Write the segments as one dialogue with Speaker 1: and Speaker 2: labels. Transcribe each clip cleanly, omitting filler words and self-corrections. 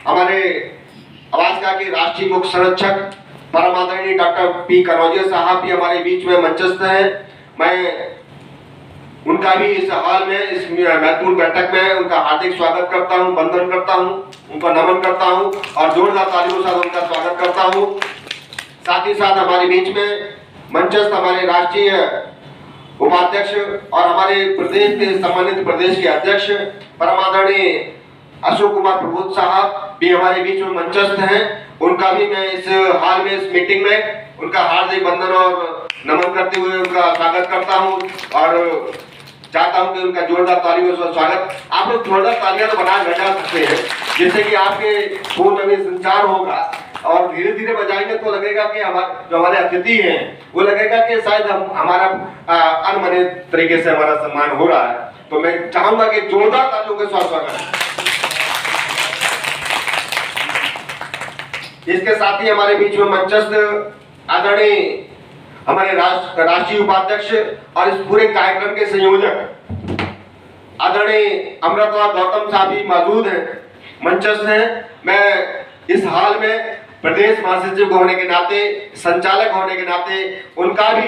Speaker 1: हमारे अवाजका के राष्ट्रीय मुख्य संरक्षक परम आदरणीय डॉक्टर पी कनौजिया साहब भी हमारे बीच में मंचस्थ हैं। मैं उनका भी इस हाल में इस महत्वपूर्ण बैठक में उनका हार्दिक स्वागत करता हूं, वंदन करता हूं, उनको नमन करता हूं और जोरदार तालियों के साथ उनका स्वागत करता हूं। साथ ही साथ हमारे बीच में मंचस्थ हमारे राष्ट्रीय उपाध्यक्ष और हमारे प्रदेश के सम्मानित प्रदेश के अध्यक्ष परम आदरणीय अशोक कुमार प्रभु साहब भी हमारे बीच में मंचस्थ हैं। उनका भी मैं इस हाल में इस मीटिंग में उनका हार्दिक वंदन और नमन करते हुए उनका स्वागत करता हूं और चाहता हूं कि उनका जोरदार तालियों से स्वागत। आप लोग जोरदार तालियां तो बजा सकते हैं जिससे कि आपके फोन में संचार होगा और धीरे धीरे बजाएंगे तो लगेगा कि हमारे अतिथि हैं वो लगेगा कि शायद हमारा अनमने तरीके से हमारा सम्मान हो रहा है। तो मैं चाहूंगा कि जोरदार तालियों के साथ स्वागत। इसके साथ ही हमारे बीच में मंचस्थ आदरणीय हमारे राष्ट्रीय उपाध्यक्ष और इस पूरे कार्यक्रम के संयोजक आदरणीय अमृतलाल गौतम साहब भी मौजूद हैं, मंचस्थ हैं। मैं इस हाल में प्रदेश महासचिव होने के नाते, संचालक होने के नाते उनका भी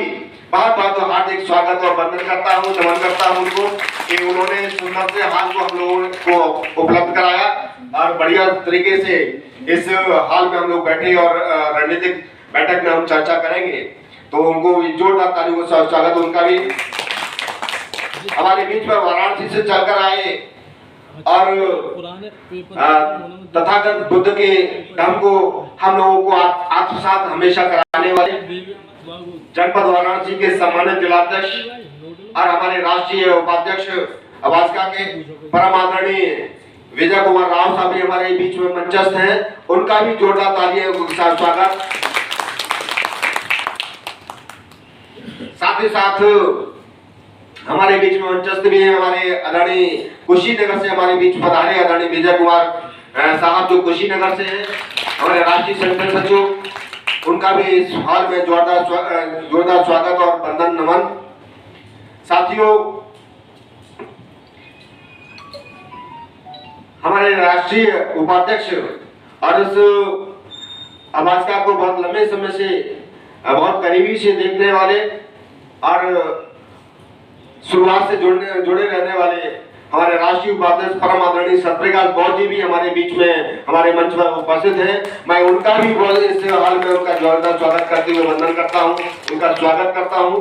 Speaker 1: बहुत बहुत हार्दिक स्वागत और वंदन करता हूं, नमन करता हूं उनको कि उन्होंने सुंदर से हाल को हम लोगों को उपलब्ध कराया और बढ़िया तरीके से इस हाल में हम लोग बैठे और रणनीतिक बैठक में हम चर्चा करेंगे। तो उनको जोरदार तालियों से स्वागत। उनका भी हमारे बीच में वाराणसी से चलकर आए और तथागत बुद्ध के धर्म को हम लोगों को आत्मसात हमेशा कराने वाले जनपद वाराणसी के सम्मानित जिलाध्यक्ष और हमारे राष्ट्रीय उपाध्यक्ष अवाजका के परम आदरणीय विजय कुमार राव साहब भी हमारे बीच में मंचस्थ हैं। उनका भी जोरदार तालियों के साथ स्वागत। साथ ही साथ हमारे बीच में मंचस्थ भी है हमारे आदरणीय कुशीनगर से हमारे बीच पधारे आदरणीय विजय कुमार साहब जो कुशीनगर से हैं, हमारे राष्ट्रीय संगठन सचिव। उनका भी इस हाल में जोरदार स्वागत और वंदन नमन। साथियों, हमारे राष्ट्रीय उपाध्यक्ष और इस अवाजका को बहुत लंबे समय से बहुत करीबी से देखने वाले और शुरुआत से जुड़े रहने वाले हमारे राष्ट्रीय उपाध्यक्ष परम आदरणीय सत्यप्रकाश गौर जी भी हमारे बीच में हमारे मंच पर उपस्थित हैं। मैं उनका भी इस हाल में उनका जोरदार स्वागत करते हुए वंदन करता हूं, उनका स्वागत करता हूं।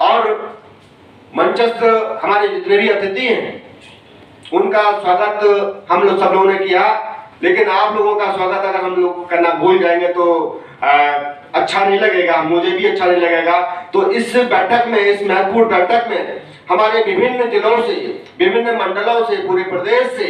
Speaker 1: और मंचस्थ हमारे जितने भी अतिथि हैं उनका स्वागत हम लोग सब लोगों ने किया, लेकिन आप लोगों का स्वागत अगर हम लोग करना भूल जाएंगे तो अच्छा नहीं लगेगा, मुझे भी अच्छा नहीं लगेगा। तो इस बैठक में, इस महत्वपूर्ण बैठक में हमारे विभिन्न जिलों से, विभिन्न मंडलों से, पूरे प्रदेश से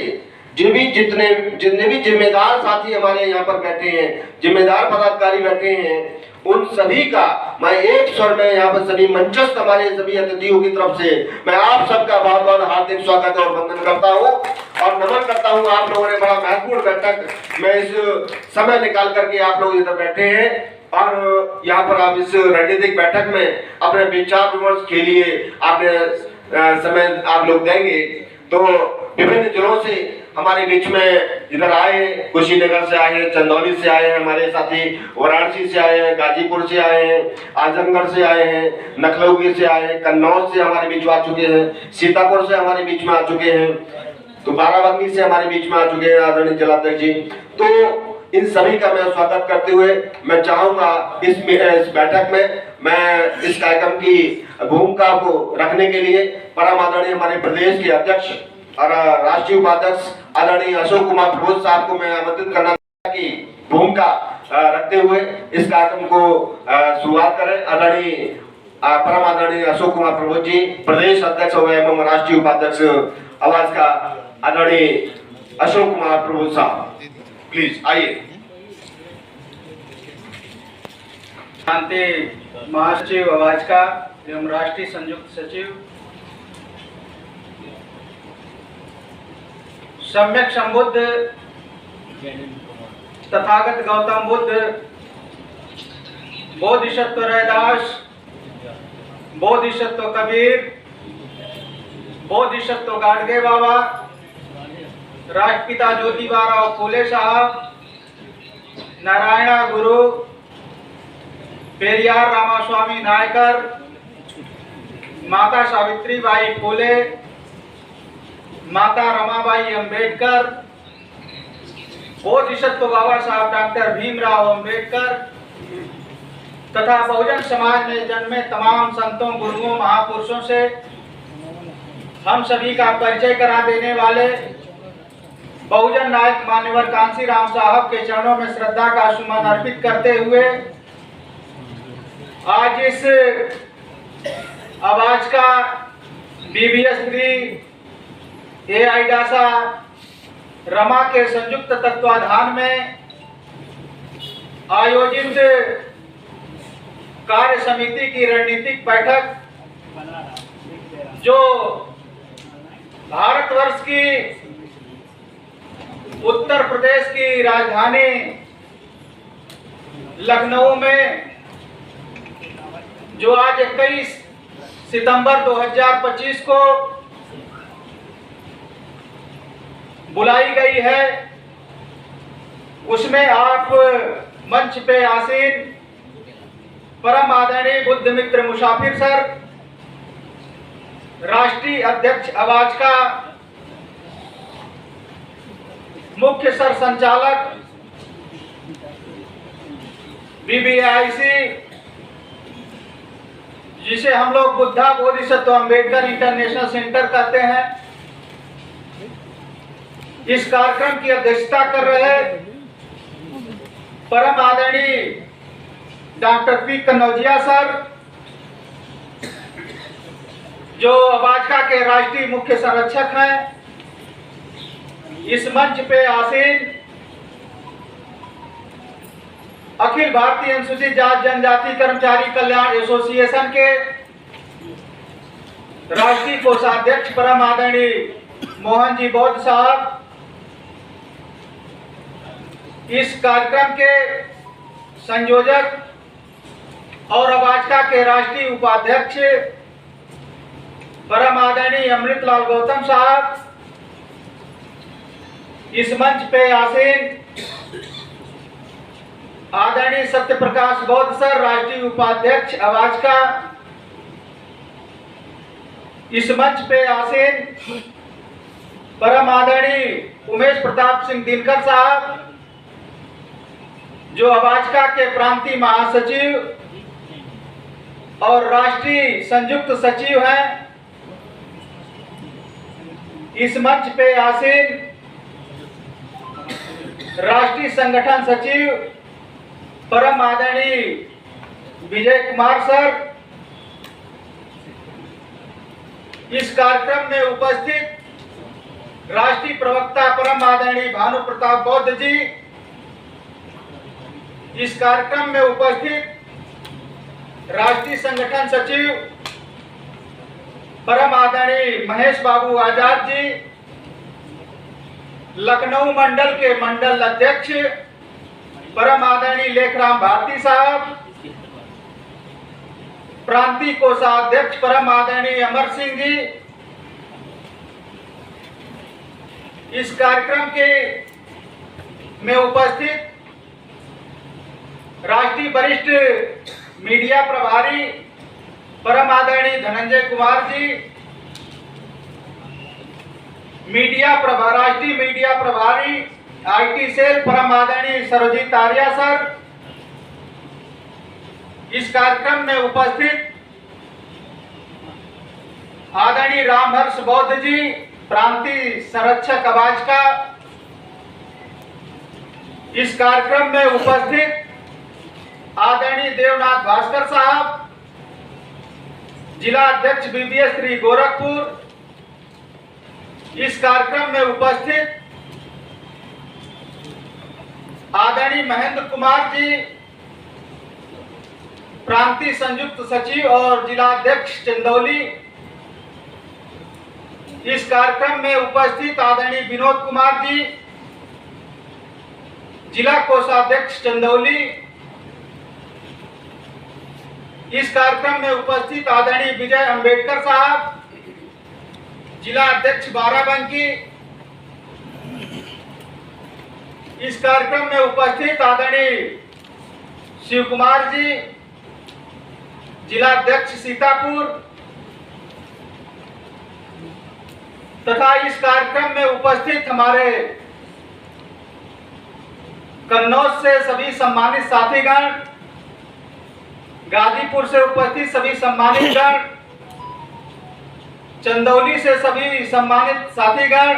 Speaker 1: जितने भी जिम्मेदार साथी हमारे यहाँ पर बैठे हैं, जिम्मेदार पदाधिकारी बैठे हैं, उन सभी का मैं एक स्वर में यहाँ पर सभी मंचस्थ हमारे सभी अतिथियों की तरफ से मैं आप सबका बहुत बहुत हार्दिक स्वागत और वंदन करता हूँ और नमन करता हूँ। आप लोगों ने बड़ा महत्वपूर्ण बैठक में इस समय निकाल करके आप लोग इधर बैठे हैं और यहाँ पर आप इस रणनीतिक बैठक में अपने विचार विमर्श के लिए आपने समय आप लोग देंगे। तो विभिन्न जिलों से हमारे बीच में इधर आए हैं, कुशीनगर से आए हैं, चंदौली से आए हैं, हमारे साथी वाराणसी से आए हैं, गाजीपुर से आए हैं, आजमगढ़ से आए हैं, नखलौगी से आए हैं, कन्नौज से हमारे बीच में आ चुके हैं, सीतापुर से हमारे बीच में आ चुके हैं, तो बाराबंकी से हमारे बीच में आ चुके हैं आदरणीय जिलाध्यक्ष जी। तो इन सभी का मैं स्वागत करते हुए मैं चाहूंगा इस बैठक में मैं इस कार्यक्रम की भूमिका को रखने के लिए परम आदरणीय हमारे प्रदेश के अध्यक्ष और राष्ट्रीय उपाध्यक्ष आदरणीय अशोक कुमार प्रभु साहब को मैं आमंत्रित करना की भूमिका रखते हुए इस कार्यक्रम को शुरुआत करें। आदरणीय परम आदरणीय अशोक कुमार प्रभु जी, प्रदेश अध्यक्ष एवं राष्ट्रीय उपाध्यक्ष अवाजका आदरणीय अशोक कुमार प्रभु साहब, प्लीज आइए।
Speaker 2: महासचिव अवाजका एवं राष्ट्रीय संयुक्त सचिव, सम्यक संबुद्ध तथागत गौतम बुद्ध, बोधिसत्व रैदास, बोधिसत्व कबीर, बोधिसत्व गाडगे बाबा, राष्ट्रपिता ज्योतिबा फुले साहब, नारायणा गुरु, पेरियार रामास्वामी नायकर, माता सावित्रीबाई फुले, माता रमाबाई अंबेडकर, बोधिसत्व बाबा साहब डॉक्टर भीमराव अंबेडकर तथा बहुजन समाज में जन्मे तमाम संतों, गुरुओं, महापुरुषों से हम सभी का परिचय करा देने वाले बहुजन नायक मान्यवर कांशीराम साहब के चरणों में श्रद्धा का सुमन अर्पित करते हुए आज इस आवाज का BBS3 AIDASA रमा के संयुक्त तत्वाधान में आयोजित कार्य समिति की रणनीतिक बैठक, जो भारतवर्ष की उत्तर प्रदेश की राजधानी लखनऊ में जो आज 21 सितंबर 2025 को बुलाई गई है, उसमें आप मंच पे आसीन परम आदरणीय बुद्ध मित्र मुसाफिर सर, राष्ट्रीय अध्यक्ष आवाज का मुख्य सर संचालक BBIC, जिसे हम लोग बुद्धा बोधिसत्व अंबेडकर इंटरनेशनल सेंटर कहते हैं, इस कार्यक्रम की अध्यक्षता कर रहे परम आदरणीय डॉक्टर P कन्नौजिया सर, जो अबाजका के राष्ट्रीय मुख्य संरक्षक हैं। इस मंच पे आसीन अखिल भारतीय अनुसूचित जाति जनजाति कर्मचारी कल्याण एसोसिएशन के राष्ट्रीय कोषाध्यक्ष परम आदरणीय मोहन जी बौद्ध साहब, इस कार्यक्रम के संयोजक और अबाजका के राष्ट्रीय उपाध्यक्ष परम आदरणीय अमृतलाल गौतम साहब, इस मंच पे आसीन आदरणीय सत्य प्रकाश बौद्ध सर, राष्ट्रीय उपाध्यक्ष अबाजका, इस मंच पे आसीन परम आदरणीय उमेश प्रताप सिंह दिनकर साहब, जो अबाजका के प्रांतीय महासचिव और राष्ट्रीय संयुक्त सचिव हैं। इस मंच पे आसीन राष्ट्रीय संगठन सचिव परम आदरणीय विजय कुमार सर, इस कार्यक्रम में उपस्थित राष्ट्रीय प्रवक्ता परम आदरणीय भानु प्रताप बौद्ध जी, इस कार्यक्रम में उपस्थित राष्ट्रीय संगठन सचिव परम आदरणीय महेश बाबू आजाद जी, लखनऊ मंडल के मंडल अध्यक्ष परम आदरणीय लेखराम भारती साहब, प्रांतीय कोषाध्यक्ष परम आदरणीय अमर सिंह जी, इस कार्यक्रम के में उपस्थित राष्ट्रीय वरिष्ठ मीडिया प्रभारी परम आदरणीय धनंजय कुमार जी, राष्ट्रीय मीडिया प्रभारी IT सेल परम आदरणीय सरोजीत आर्या सर, इस कार्यक्रम में उपस्थित आदरणीय रामहर्ष बौद्ध जी, प्रांतीय संरक्षक अबाजका, इस कार्यक्रम में उपस्थित आदरणीय देवनाथ भास्कर साहब, जिला अध्यक्ष BBS3 गोरखपुर, इस कार्यक्रम में उपस्थित आदरणीय महेंद्र कुमार जी, प्रांतीय संयुक्त सचिव और जिला अध्यक्ष चंदौली, इस कार्यक्रम में उपस्थित आदरणीय विनोद कुमार जी, जिला कोषाध्यक्ष चंदौली, इस कार्यक्रम में उपस्थित आदरणीय विजय अंबेडकर साहब, जिला अध्यक्ष बाराबंकी, इस कार्यक्रम में उपस्थित आदरणीय शिव कुमार जी, जिलाध्यक्ष सीतापुर, तथा इस कार्यक्रम में उपस्थित हमारे कन्नौज से सभी सम्मानित साथीगण, गाजीपुर से उपस्थित सभी सम्मानित गण, चंदौली से सभी सम्मानित साथीगण,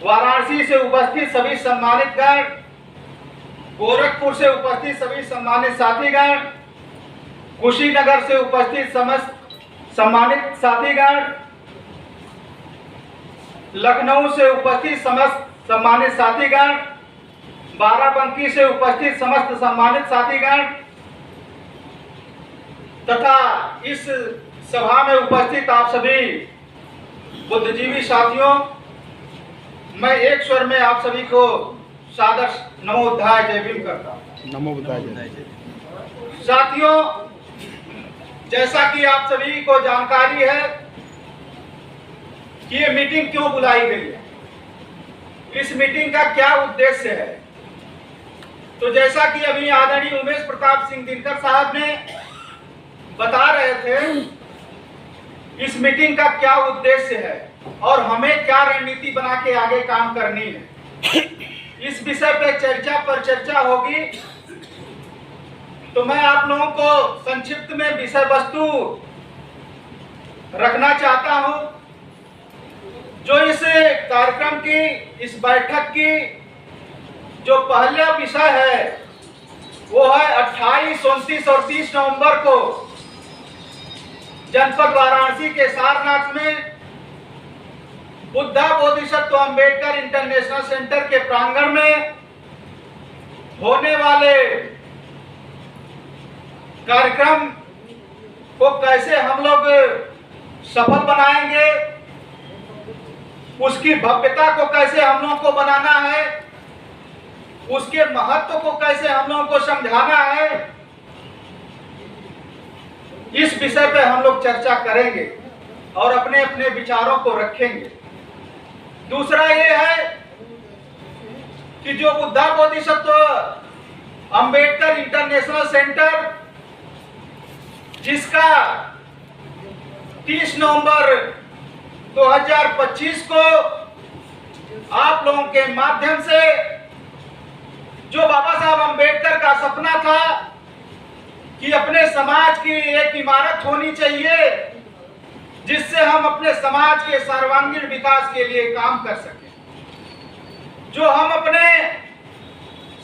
Speaker 2: वाराणसी से उपस्थित सभी सम्मानित गण, गोरखपुर से उपस्थित सभी सम्मानित साथीगण, कुशीनगर से उपस्थित समस्त सम्मानित साथीगण, लखनऊ से उपस्थित समस्त सम्मानित साथीगण, बाराबंकी से उपस्थित समस्त सम्मानित साथीगण तथा इस सभा में उपस्थित आप सभी बुद्धिजीवी साथियों, मैं एक स्वर में आप सभी को सादर नमो बुद्धाय जय भीम करता हूं।
Speaker 3: नमो बुद्धाय जय।
Speaker 2: साथियों, जैसा कि आप सभी को जानकारी है कि ये मीटिंग क्यों बुलाई गई है, इस मीटिंग का क्या उद्देश्य है, तो जैसा कि अभी आदरणीय उमेश प्रताप सिंह दिनकर साहब ने बता रहे थे, इस मीटिंग का क्या उद्देश्य है और हमें क्या रणनीति बना के आगे काम करनी है, इस विषय पे चर्चा होगी। तो मैं आप लोगों को संक्षिप्त में विषय वस्तु रखना चाहता हूं। जो इस कार्यक्रम की, इस बैठक की जो पहला विषय है वो है 28, 29 और 30 नवंबर को जनपद वाराणसी के सारनाथ में बुद्धा बोधिसत्व अंबेडकर इंटरनेशनल सेंटर के प्रांगण में होने वाले कार्यक्रम को कैसे हम लोग सफल बनाएंगे, उसकी भव्यता को कैसे हम लोगों को बनाना है, उसके महत्व को कैसे हम लोगों को समझाना है, इस विषय पे हम लोग चर्चा करेंगे और अपने अपने विचारों को रखेंगे। दूसरा ये है कि जो बुद्धा बोधिसत्व अंबेडकर इंटरनेशनल सेंटर, जिसका 30 नवंबर 2025 को आप लोगों के माध्यम से जो बाबा साहब अंबेडकर का सपना था कि अपने समाज की एक इमारत होनी चाहिए जिससे हम अपने समाज के सर्वांगीण विकास के लिए काम कर सकें, जो हम अपने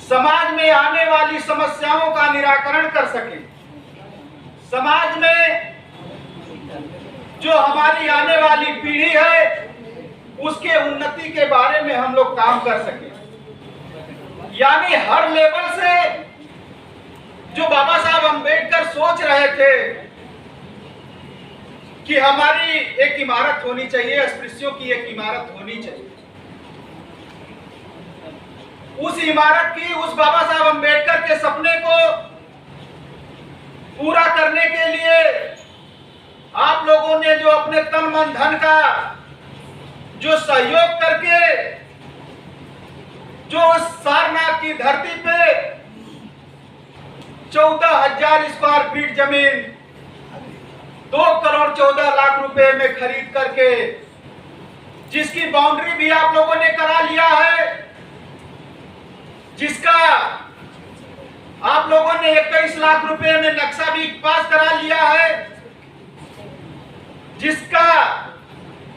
Speaker 2: समाज में आने वाली समस्याओं का निराकरण कर सकें, समाज में जो हमारी आने वाली पीढ़ी है उसके उन्नति के बारे में हम लोग काम कर सकें। यानी हर लेवल से जो बाबा साहब अंबेडकर सोच रहे थे कि हमारी एक इमारत होनी चाहिए, अस्पृश्यों की एक इमारत होनी चाहिए, उस इमारत की, उस बाबा साहब अंबेडकर के सपने को पूरा करने के लिए आप लोगों ने जो अपने तन मन धन का जो सहयोग करके जो सारनाथ की धरती पे 14,000 स्क्वायर फीट जमीन 2 करोड़ 14 लाख रुपए में खरीद करके, जिसकी बाउंड्री भी आप लोगों ने करा लिया है, जिसका आप लोगों ने 21 लाख रुपए में नक्शा भी पास करा लिया है, जिसका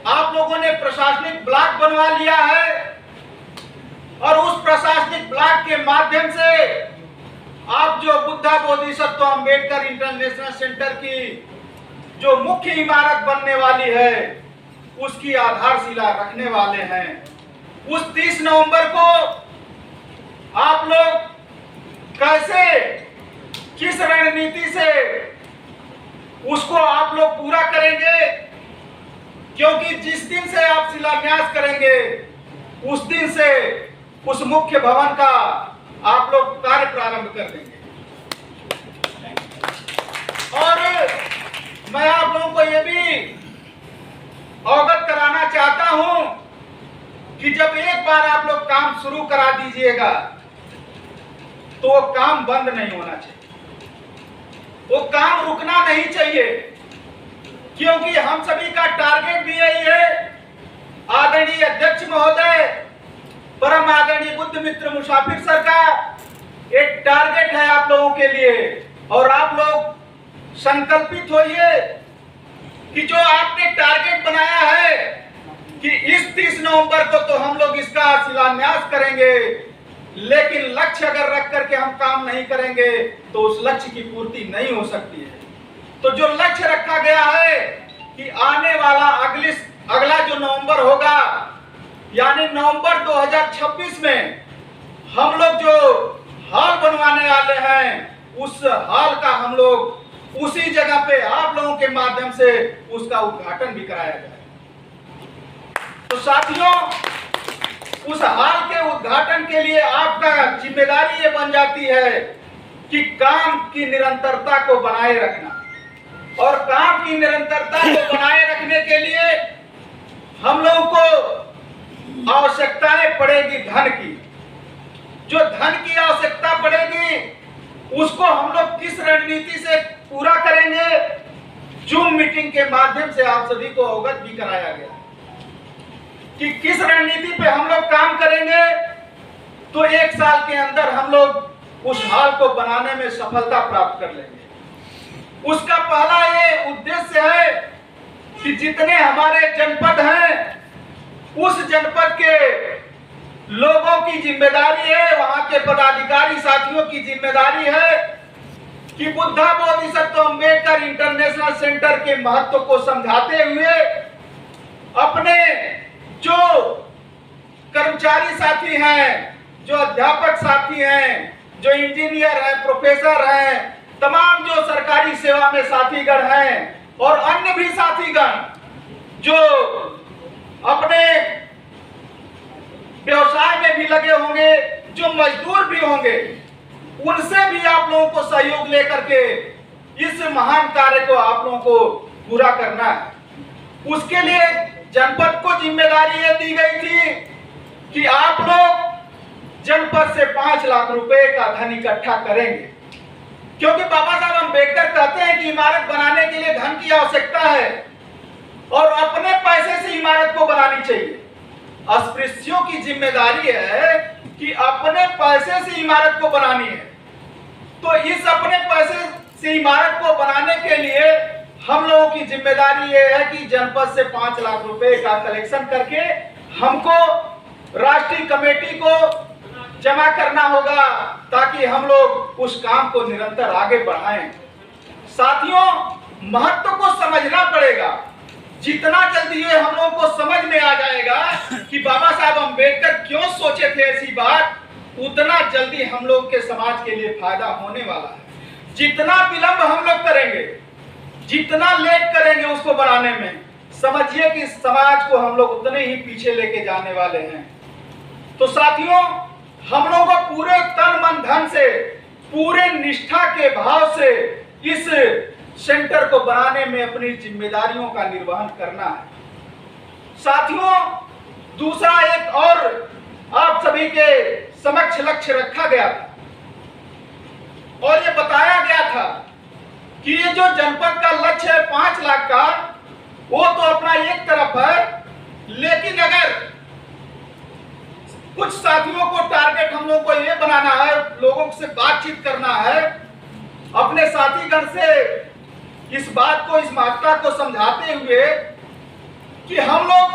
Speaker 2: आप लोगों ने प्रशासनिक ब्लॉक बनवा लिया है, और उस प्रशासनिक ब्लॉक के माध्यम से आप जो बुद्धा बोधिसत्व अंबेडकर इंटरनेशनल सेंटर की जो मुख्य इमारत बनने वाली है उसकी आधारशिला रखने वाले हैं। उस 30 नवंबर को आप लोग कैसे, किस रणनीति से उसको आप लोग पूरा करेंगे, क्योंकि जिस दिन से आप शिलान्यास करेंगे उस दिन से उस मुख्य भवन का आप लोग कार्य प्रारंभ कर देंगे। और मैं आप लोगों को यह भी अवगत कराना चाहता हूं कि जब एक बार आप लोग काम शुरू करा दीजिएगा तो वो काम बंद नहीं होना चाहिए, वो काम रुकना नहीं चाहिए, क्योंकि हम सभी का टारगेट भी यही है। आदरणीय अध्यक्ष महोदय, परम आदरणीय बुद्ध मित्र मुसाफिर सर का एक टारगेट है आप लोगों के लिए, और आप लोग संकल्पित होइए कि जो आपने टारगेट बनाया है कि इस 30 नवंबर को तो हम लोग इसका शिलान्यास करेंगे, लेकिन लक्ष्य अगर रख करके हम काम नहीं करेंगे तो उस लक्ष्य की पूर्ति नहीं हो सकती है। तो जो लक्ष्य रखा गया है कि आने वाला अगला जो नवंबर होगा, यानी नवंबर 2026 में हम लोग जो हॉल बनवाने वाले हैं, उस हॉल का हम लोग उसी जगह पे आप लोगों के माध्यम से उसका उद्घाटन भी कराया जाए। तो साथियों, उस हॉल के उद्घाटन के लिए आपका जिम्मेदारी ये बन जाती है कि काम की निरंतरता को बनाए रखना, और काम की निरंतरता को बनाए रखने के लिए हम लोगों को आवश्यकताएं पड़ेगी धन की। जो धन की आवश्यकता पड़ेगी उसको हम लोग किस रणनीति से पूरा करेंगे, जूम मीटिंग के माध्यम से आप सभी को अवगत भी कराया गया कि किस रणनीति पे हम लोग काम करेंगे। तो 1 साल के अंदर हम लोग उस हॉल को बनाने में सफलता प्राप्त कर लेंगे। उसका पहला ये उद्देश्य है कि जितने हमारे जनपद हैं, उस जनपद के लोगों की जिम्मेदारी है, वहां के पदाधिकारी साथियों की जिम्मेदारी है कि बुद्धा बोधिसत्व अम्बेडकर इंटरनेशनल सेंटर के महत्व को समझाते हुए अपने जो कर्मचारी साथी हैं, जो अध्यापक साथी हैं, जो इंजीनियर हैं, प्रोफेसर हैं, तमाम जो सरकारी सेवा में साथीगण हैं और अन्य भी साथीगण जो अपने व्यवसाय में भी लगे होंगे, जो मजदूर भी होंगे, उनसे भी आप लोगों को सहयोग लेकर के इस महान कार्य को आप लोगों को पूरा करना है। उसके लिए जनपद को जिम्मेदारी ये दी गई थी कि आप लोग जनपद से 5 लाख रुपए का धन इकट्ठा करेंगे, क्योंकि बाबा साहब अम्बेडकर कहते हैं कि इमारत बनाने के लिए धन की आवश्यकता है और अपने पैसे से इमारत को बनानी चाहिए। अस्पृश्यों की जिम्मेदारी है कि अपने पैसे से इमारत को बनानी है। तो इस अपने पैसे से इमारत को बनाने के लिए हम लोगों की जिम्मेदारी ये है कि जनपद से 5 लाख रुपए का कलेक्शन करके हमको राष्ट्रीय कमेटी को जमा करना होगा, ताकि हम लोग उस काम को निरंतर आगे बढ़ाएं। साथियों, महत्व को समझना पड़ेगा। जितना जल्दी ये हम लोगों को समझ में आ जाएगा कि बाबा साहब अम्बेडकर क्यों सोचे थे ऐसी बात, उतना जल्दी हम लोग के समाज के लिए फायदा होने वाला है। जितना विलंब हम लोग करेंगे, जितना लेट करेंगे उसको बनाने में, समझिए कि समाज को हम लोग उतने ही पीछे लेके जाने वाले हैं। तो साथियों, हम लोगों को पूरे तन मन धन से, पूरे निष्ठा के भाव से इस सेंटर को बनाने में अपनी जिम्मेदारियों का निर्वहन करना है। साथियों, दूसरा एक और आप सभी के समक्ष लक्ष्य रखा गया था और ये बताया गया था कि ये जो जनपद का लक्ष्य है 5 लाख का, वो तो अपना एक तरफ है, लेकिन अगर कुछ साथियों को टारगेट हम लोगों को ये बनाना है, लोगों से बातचीत करना है, अपने साथीगण से इस बात को, इस महत्ता को समझाते हुए कि हम लोग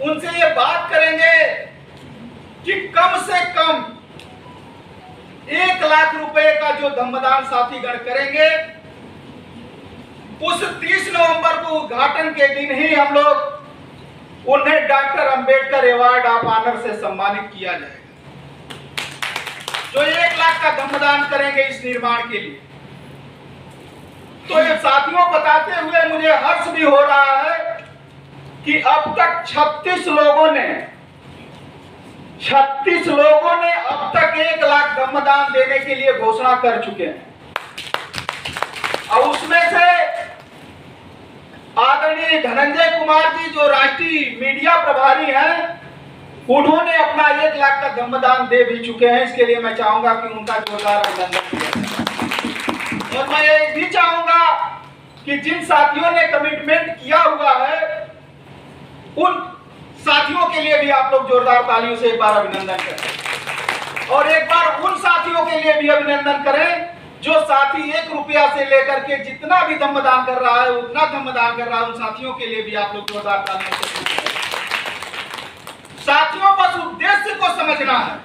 Speaker 2: उनसे ये बात करेंगे कि कम से कम 1 लाख रुपए का जो धम्मदान साथीगण करेंगे, उस 30 नवंबर को उद्घाटन के दिन ही हम लोग उन्हें doctor Ambedkar award of honour से सम्मानित किया जाएगा, जो 1 लाख का धम्मदान करेंगे इस निर्माण के लिए। तो ये साथियों, बताते हुए मुझे हर्ष भी हो रहा है कि अब तक 36 लोगों ने अब तक 1 लाख धम्मदान देने के लिए घोषणा कर चुके हैं। और उसमें से आदरणीय धनंजय कुमार जी, जो राष्ट्रीय मीडिया प्रभारी हैं, उन्होंने अपना 1 लाख का धम्मदान दे भी चुके हैं। इसके लिए मैं चाहूंगा कि उनका जोरदार अभिनंदन किया जाए। और मैं ये भी चाहूंगा कि जिन साथियों ने कमिटमेंट किया हुआ है उन साथियों के लिए भी आप लोग जोरदार तालियों से एक बार अभिनंदन करें। और एक बार उन साथियों के लिए भी अभिनंदन करें जो साथी 1 रुपया से लेकर के जितना भी धम्मदान कर रहा है उतना धम्मदान कर रहा है। उन साथियों के लिए भी आप लोग जोरदार तालियों से साथियों, बस उद्देश्य को समझना है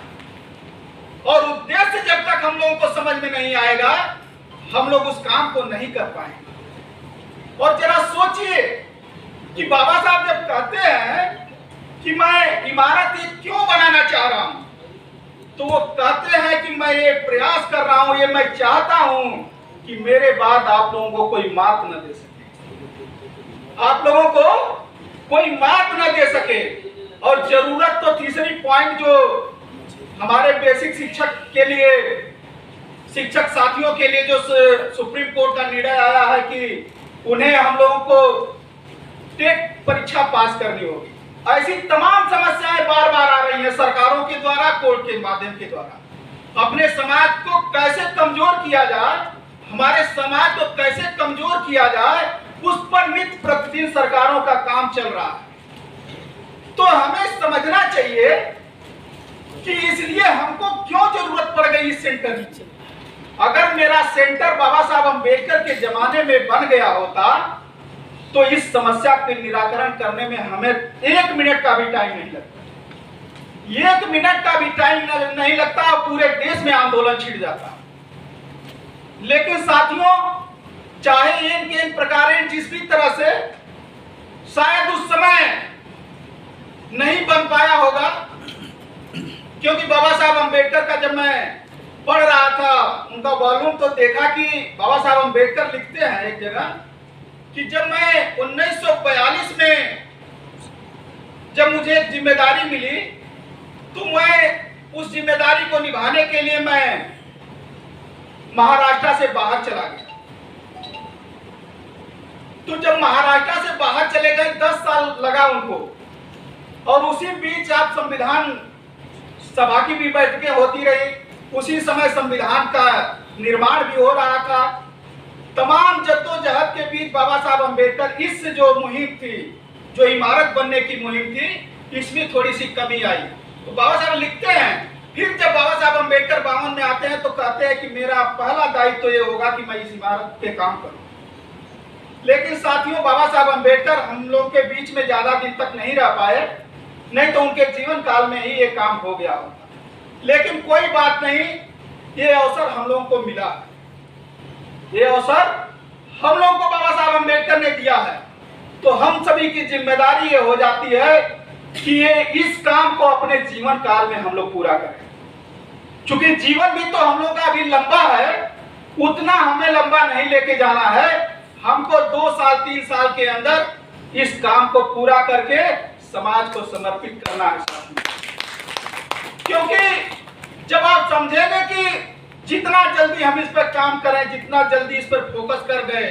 Speaker 2: और उद्देश्य जब तक हम लोगों को समझ में नहीं आएगा हम लोग उस काम को नहीं कर पाएंगे। और जरा सोचिए कि बाबा साहब जब कहते हैं कि मैं इमारत ये क्यों बनाना चाह रहा हूं, तो वो कहते हैं कि मैं ये प्रयास कर रहा हूं, ये मैं चाहता हूं कि मेरे बाद आप लोगों को कोई मात न दे सके, आप लोगों को कोई मात न दे सके। और जरूरत तो तीसरी पॉइंट जो हमारे बेसिक शिक्षक के लिए, शिक्षक साथियों के लिए जो सुप्रीम कोर्ट का निर्णय आया है कि उन्हें हम लोगों को टेट परीक्षा पास करनी होगी। ऐसी तमाम समस्याएं बार बार आ रही हैं सरकारों के द्वारा, कोर्ट के माध्यम के द्वारा। अपने समाज को कैसे कमजोर किया जाए, हमारे समाज को कैसे कमजोर किया जाए, उस पर नित्य प्रतिदिन सरकारों का काम चल रहा है। तो हमें समझना चाहिए कि इसलिए हमको क्यों जरूरत पड़ गई इस सेंटर की। अगर मेरा सेंटर बाबा साहब अम्बेडकर के जमाने में बन गया होता तो इस समस्या के निराकरण करने में हमें 1 मिनट का भी टाइम नहीं लगता। 1 मिनट का भी टाइम नहीं लगता और पूरे देश में आंदोलन छिड़ जाता। लेकिन साथियों, चाहे इन प्रकार जिस भी तरह से शायद उस समय नहीं बन पाया होगा, क्योंकि बाबा साहब अम्बेडकर का जब मैं पढ़ रहा था उनका वॉल्यूम तो देखा कि बाबा साहब अम्बेडकर लिखते हैं एक जगह कि जब मैं 1942 में जब मुझे जिम्मेदारी मिली तो मैं उस जिम्मेदारी को निभाने के लिए मैं महाराष्ट्र से बाहर चला गया। तो जब महाराष्ट्र से बाहर चले गए 10 साल लगा उनको, और उसी बीच आप संविधान सभा की भी बैठकें होती रही, उसी समय संविधान का निर्माण भी हो रहा था। तमाम जद्दोजहद के बीच बाबा साहब अम्बेडकर इस जो मुहिम थी, जो इमारत बनने की मुहिम थी, इसमें थोड़ी सी कमी आई। तो बाबा साहब लिखते हैं, फिर जब बाबा साहब अम्बेडकर 52 में आते हैं तो कहते हैं कि मेरा पहला दायित्व तो ये होगा कि मैं इस इमारत पे काम करूं। लेकिन साथियों, बाबा साहब अम्बेडकर हम लोग के बीच में ज्यादा दिन तक नहीं रह पाए, नहीं तो उनके जीवन काल में ही ये काम हो गया होता। लेकिन कोई बात नहीं, ये अवसर हम लोगों को मिला है, ये अवसर हम लोगों को बाबा साहब अम्बेडकर ने दिया है। तो हम सभी की जिम्मेदारी ये हो जाती है कि ये इस काम को अपने जीवन काल में हम लोग पूरा करें। चूंकि जीवन भी तो हम लोग का अभी लंबा है, उतना हमें लंबा नहीं लेके जाना है। हमको 2 साल 3 साल के अंदर इस काम को पूरा करके समाज को समर्पित करना है साथियों। क्योंकि जब आप समझेंगे कि जितना जल्दी हम इस पर काम करें, जितना जल्दी इस पर फोकस कर गए,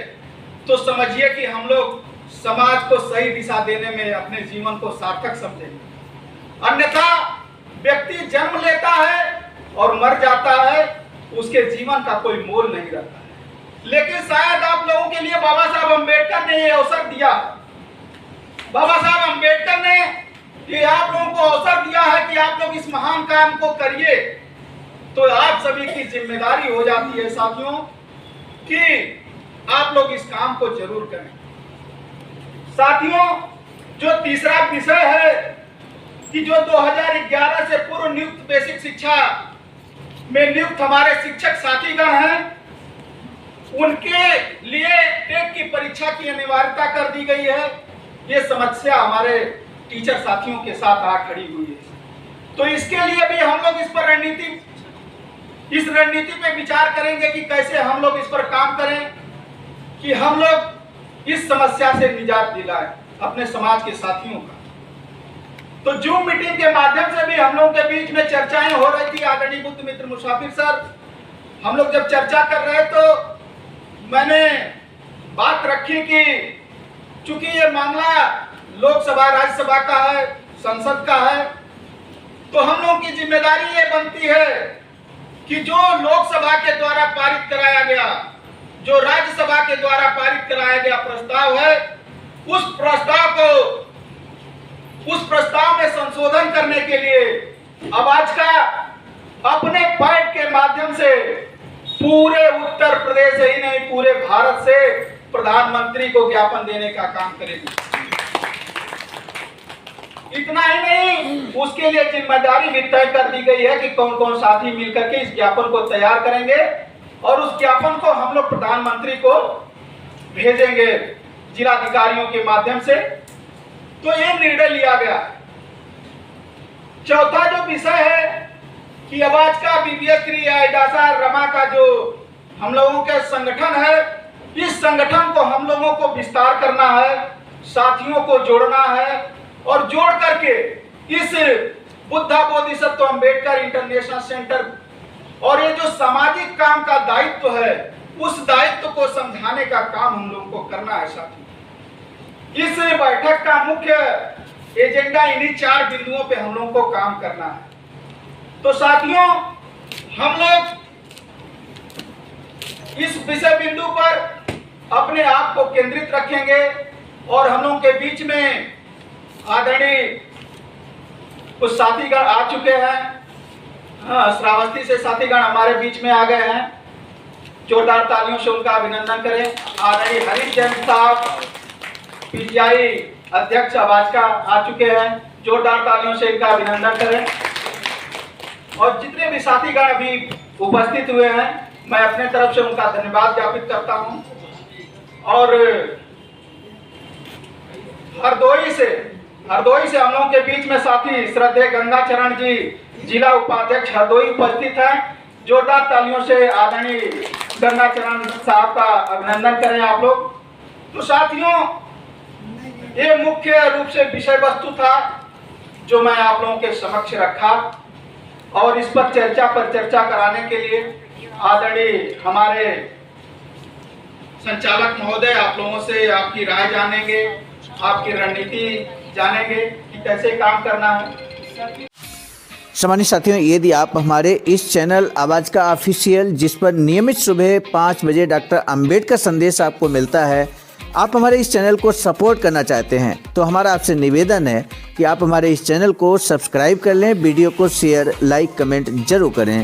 Speaker 2: तो समझिए कि हम लोग समाज को सही दिशा देने में अपने जीवन को सार्थक समझेंगे। अन्यथा व्यक्ति जन्म लेता है और मर जाता है, उसके जीवन का कोई मोल नहीं रहता है। लेकिन शायद आप लोगों के लिए बाबा साहब अम्बेडकर ने ये अवसर दिया। बाबा साहब अम्बेडकर ने ये आप लोगों को अवसर दिया है कि आप लोग इस महान काम को करिए। तो आप सभी की जिम्मेदारी हो जाती है साथियों कि आप लोग इस काम को जरूर करें। साथियों, जो तीसरा विषय है कि जो 2011 से पूर्व नियुक्त बेसिक शिक्षा में नियुक्त हमारे शिक्षक साथीगण हैं, उनके लिए टेट की परीक्षा की अनिवार्यता कर दी गई है। ये समस्या हमारे टीचर साथियों के साथ आ खड़ी हुई है। तो इसके लिए भी हम लोग इस रणनीति पे विचार करेंगे कि कैसे हम लोग इस पर काम करें कि हम लोग इस समस्या से निजात दिलाएं अपने समाज के साथियों का। तो जूम मीटिंग के माध्यम से भी हम लोगों के बीच में चर्चाएं हो रही थी। आदरणीय बुद्ध मित्र मुसाफिर सर, हम लोग जब चर्चा कर रहे तो मैंने बात रखी कि चूंकि ये मामला लोकसभा राज्यसभा का है, संसद का है, तो हम लोगों की जिम्मेदारी ये बनती है कि जो लोकसभा के द्वारा पारित कराया गया, जो राज्यसभा के द्वारा पारित कराया गया प्रस्ताव है, उस प्रस्ताव में संशोधन करने के लिए अबाजका अपने पैड के माध्यम से पूरे उत्तर प्रदेश ही नहीं पूरे भारत से प्रधानमंत्री को ज्ञापन देने का काम करेगी। इतना ही नहीं, उसके लिए जिम्मेदारी भी तय कर दी गई है कि कौन कौन साथी मिलकर के इस ज्ञापन को तैयार करेंगे और उस ज्ञापन को हम लोग प्रधानमंत्री को भेजेंगे जिलाधिकारियों के माध्यम से। तो ये निर्णय लिया गया। चौथा जो विषय है कि अबाजका, बीबीएस, आईडासा, रमा का जो हम लोगों के संगठन है, इस संगठन को हम लोगों को विस्तार करना है, साथियों को जोड़ना है और जोड़ करके इस बुद्धा बोधिसत्व अम्बेडकर इंटरनेशनल सेंटर और ये जो सामाजिक काम का दायित्व है, उस दायित्व को समझाने का काम हम लोगों को करना है। साथियों, इस बैठक का मुख्य एजेंडा इन्हीं 4 बिंदुओं पे हम लोगों को काम करना है। तो साथियों, हम लोग इस विषय बिंदु पर अपने आप को केंद्रित रखेंगे और हम लोगों के बीच में आदरणीय कुछ साथीगण आ चुके हैं। श्रावस्ती से साथीगण हमारे बीच में आ गए हैं, जोरदार तालियों से उनका अभिनंदन करें। आदरणीय हरीश जैन साहब पीजीआई अध्यक्ष अबाजका आ चुके हैं, जोरदार तालियों से इनका अभिनंदन करें। और जितने भी साथीगण अभी उपस्थित हुए हैं, मैं अपने तरफ से उनका धन्यवाद ज्ञापित करता हूं। और हरदोई से हम लोगों के बीच में साथी श्रद्धेय गंगाचरण जी, जिला उपाध्यक्ष हरदोई उपस्थित हैं। जोरदार तालियों से आदरणीय गंगाचरण साहब का अभिनंदन करें आप लोग। तो साथियों, ये मुख्य रूप से विषय वस्तु था जो मैं आप लोगों के समक्ष रखा और इस पर चर्चा कराने के लिए आदरणीय हमारे संचालक महोदय आप लोगों से आपकी राय जानेंगे, आपकी रणनीति जानेंगे कि कैसे काम करना है।
Speaker 4: सम्मानित साथियों, यदि आप हमारे इस चैनल अबाजका ऑफिशियल, जिस पर नियमित सुबह 5 बजे डॉक्टर अंबेडकर संदेश आपको मिलता है, आप हमारे इस चैनल को सपोर्ट करना चाहते हैं तो हमारा आपसे निवेदन है कि आप हमारे इस चैनल को सब्सक्राइब कर लें, वीडियो को शेयर, लाइक, कमेंट जरूर करें।